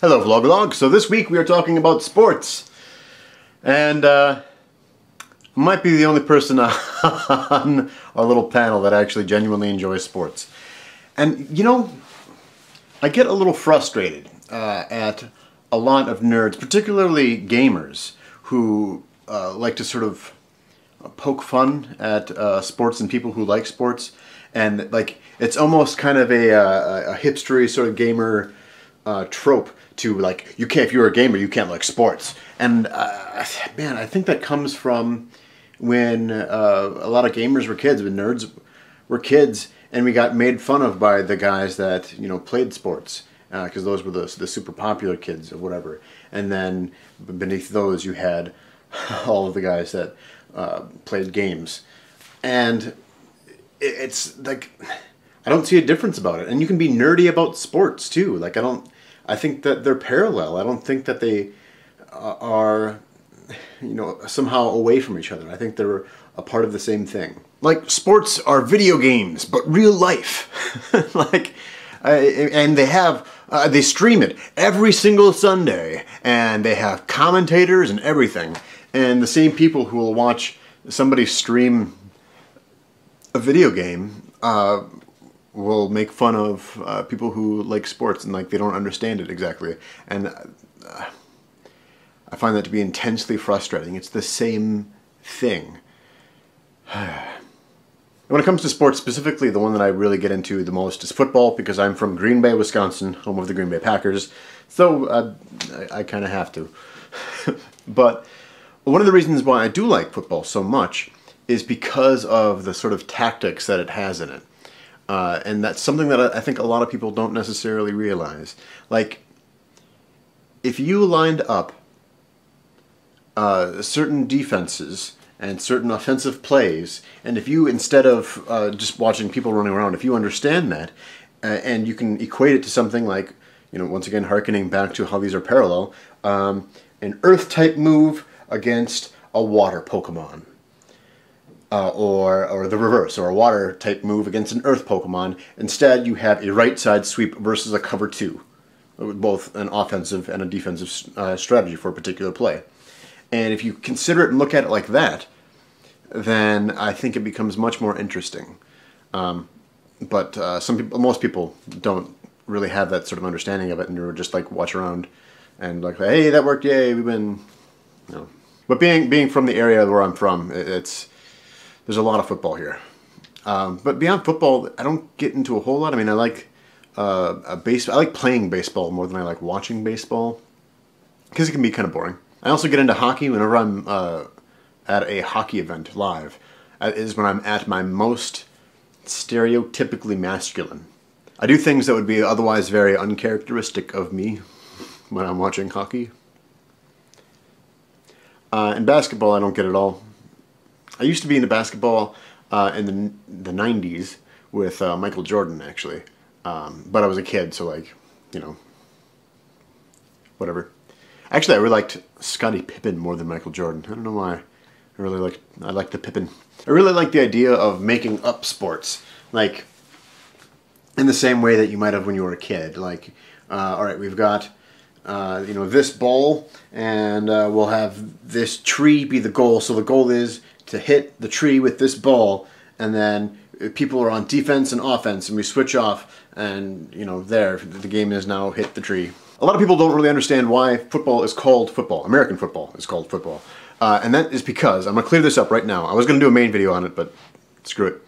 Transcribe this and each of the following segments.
Hello Vlogalogue. So this week we are talking about sports. And I might be the only person on our little panel that actually genuinely enjoys sports. And you know, I get a little frustrated at a lot of nerds, particularly gamers, who like to sort of poke fun at sports and people who like sports. And like, it's almost kind of a hipstery sort of gamer trope to like, you can't, if you're a gamer, you can't like sports. And man, I think that comes from when a lot of gamers were kids, when nerds were kids, and we got made fun of by the guys that, you know, played sports, because those were the super popular kids or whatever. And then beneath those you had all of the guys that played games. And it's like, I don't see a difference about it. And you can be nerdy about sports too. Like, I think that they're parallel. I don't think that they are, you know, somehow away from each other. I think they're a part of the same thing. Like, sports are video games, but real life. Like, and they have, they stream it every single Sunday, and they have commentators and everything. And the same people who will watch somebody stream a video game will make fun of people who like sports and like they don't understand it exactly. And I find that to be intensely frustrating. It's the same thing. When it comes to sports, specifically the one that I really get into the most is football, because I'm from Green Bay, Wisconsin, home of the Green Bay Packers. So I kind of have to. But one of the reasons why I do like football so much is because of the sort of tactics that it has in it. And that's something that I think a lot of people don't necessarily realize. Like, if you lined up certain defenses and certain offensive plays, and if you, instead of just watching people running around, if you understand that, and you can equate it to something like, you know, once again, hearkening back to how these are parallel, an Earth-type move against a water Pokemon. Or the reverse, or a water-type move against an Earth Pokemon. Instead, you have a right-side sweep versus a cover 2. Both an offensive and a defensive strategy for a particular play. And if you consider it and look at it like that, then I think it becomes much more interesting. But most people don't really have that sort of understanding of it, and you're just like watch around and like, hey, that worked, yay, we win. No. But being from the area where I'm from, there's a lot of football here. But beyond football, I don't get into a whole lot. I mean, I like I like playing baseball more than I like watching baseball, because it can be kind of boring. I also get into hockey whenever I'm at a hockey event live. Is when I'm at my most stereotypically masculine. I do things that would be otherwise very uncharacteristic of me when I'm watching hockey. In basketball, I don't get it all. I used to be into basketball in the 90s with Michael Jordan, actually. But I was a kid, so like, you know, whatever. Actually, I really liked Scottie Pippen more than Michael Jordan. I don't know why. I liked the Pippen. I really like the idea of making up sports. Like, in the same way that you might have when you were a kid. Like, alright, we've got you know, this ball, and we'll have this tree be the goal. So the goal is to hit the tree with this ball, and then people are on defense and offense, and we switch off, and, you know, there, the game is now hit the tree. A lot of people don't really understand why football is called football. American football is called football. And that is because, I'm going to clear this up right now. I was going to do a main video on it, but screw it.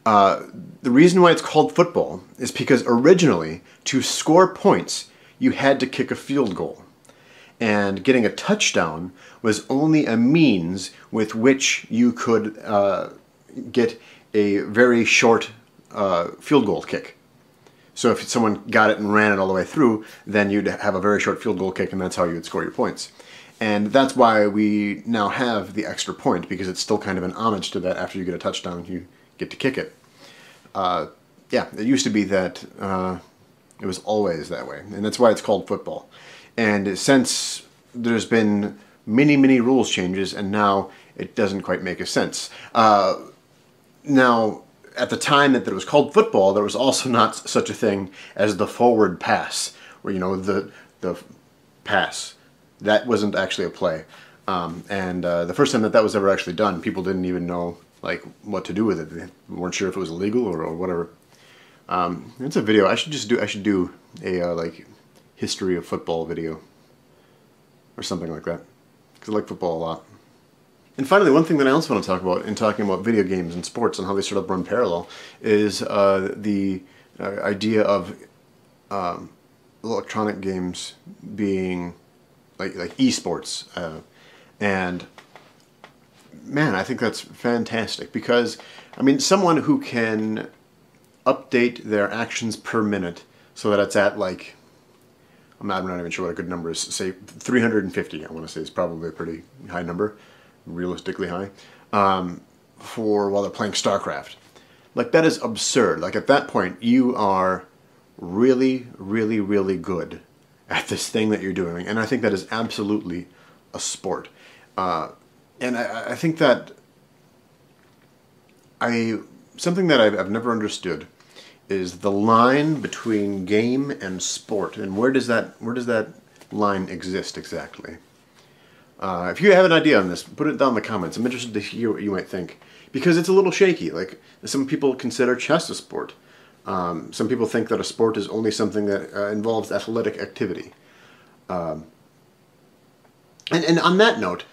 The reason why it's called football is because originally, to score points, you had to kick a field goal. And getting a touchdown was only a means with which you could get a very short field goal kick. So if someone got it and ran it all the way through, then you'd have a very short field goal kick, and that's how you'd score your points. And that's why we now have the extra point, because it's still kind of an homage to that. After you get a touchdown, you get to kick it. Yeah, it used to be that it was always that way, and that's why it's called football. And since there's been many rules changes, and now it doesn't quite make a sense. Now, at the time that it was called football, there was also not such a thing as the forward pass, where, you know, the the pass. That wasn't actually a play. The first time that that was ever actually done, people didn't even know like what to do with it. They weren't sure if it was illegal or whatever. It's a video. I should do a like history of football video or something like that, because I like football a lot. And finally, one thing that I also want to talk about in talking about video games and sports and how they sort of run parallel is the idea of electronic games being like esports. And man, I think that's fantastic, because I mean, someone who can update their actions per minute so that it's at like, I'm not even sure what a good number is, say 350, I want to say is probably a pretty high number, realistically high, for while they're playing StarCraft. Like, that is absurd. Like, at that point, you are really, really, really good at this thing that you're doing, and I think that is absolutely a sport. And I think that something that I've never understood is the line between game and sport, and where does that line exist exactly? If you have an idea on this, put it down in the comments. I'm interested to hear what you might think, because it's a little shaky. Like, some people consider chess a sport. Some people think that a sport is only something that involves athletic activity. And on that note,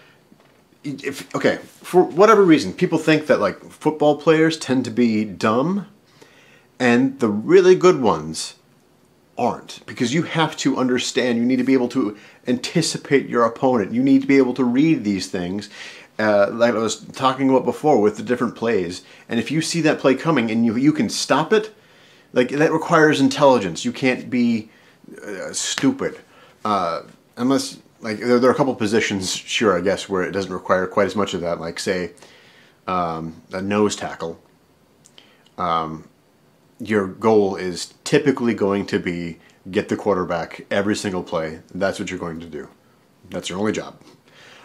okay, for whatever reason, people think that like football players tend to be dumb, and the really good ones aren't, because you have to understand, you need to be able to anticipate your opponent, you need to be able to read these things, like I was talking about before with the different plays, and if you see that play coming and you can stop it, like, that requires intelligence. You can't be stupid, unless, like, there are a couple positions, sure, I guess, where it doesn't require quite as much of that, like, say, a nose tackle. Your goal is typically going to be get the quarterback every single play. That's what you're going to do. That's your only job.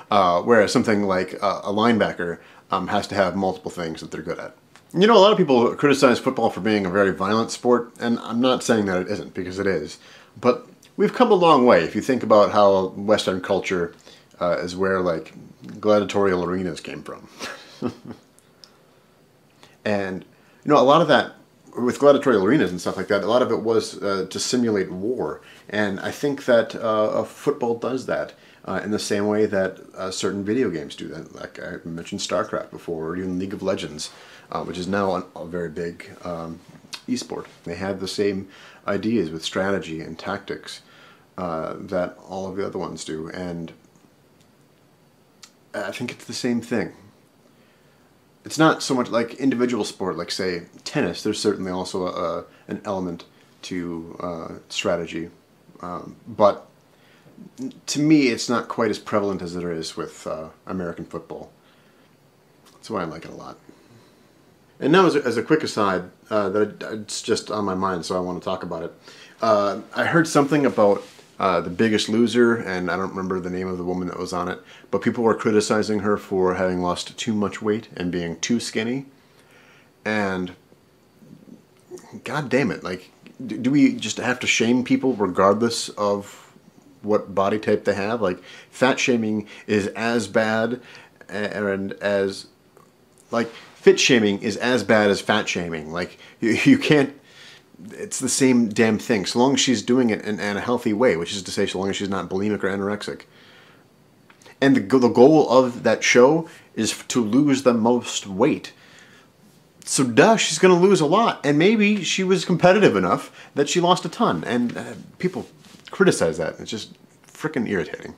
Whereas something like a linebacker has to have multiple things that they're good at. You know, a lot of people criticize football for being a very violent sport, and I'm not saying that it isn't, because it is. But we've come a long way if you think about how Western culture is where, like, gladiatorial arenas came from. And, you know, a lot of that, with gladiatorial arenas and stuff like that, a lot of it was to simulate war. And I think that football does that in the same way that certain video games do that. Like I mentioned StarCraft before, or even League of Legends, which is now a very big esport. They have the same ideas with strategy and tactics that all of the other ones do. And I think it's the same thing. It's not so much like individual sport, like, say, tennis. There's certainly also an element to strategy. But to me, it's not quite as prevalent as there is with American football. That's why I like it a lot. And now, as a quick aside, it's just on my mind, so I want to talk about it. I heard something about The Biggest Loser, and I don't remember the name of the woman that was on it, but people were criticizing her for having lost too much weight and being too skinny. And god damn it, like, do we just have to shame people regardless of what body type they have? Like, fat shaming is as bad, and as, like, fit shaming is as bad as fat shaming. Like, you can't, it's the same damn thing, so long as she's doing it in a healthy way, which is to say, so long as she's not bulimic or anorexic. And the goal of that show is to lose the most weight. So duh, she's going to lose a lot. And maybe she was competitive enough that she lost a ton. And people criticize that. It's just freaking irritating.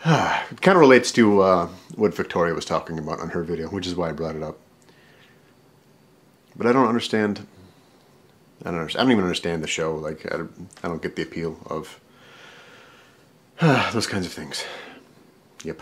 It kind of relates to what Victoria was talking about on her video, which is why I brought it up. But I don't understand. I don't even understand the show. Like, I don't get the appeal of those kinds of things. Yep.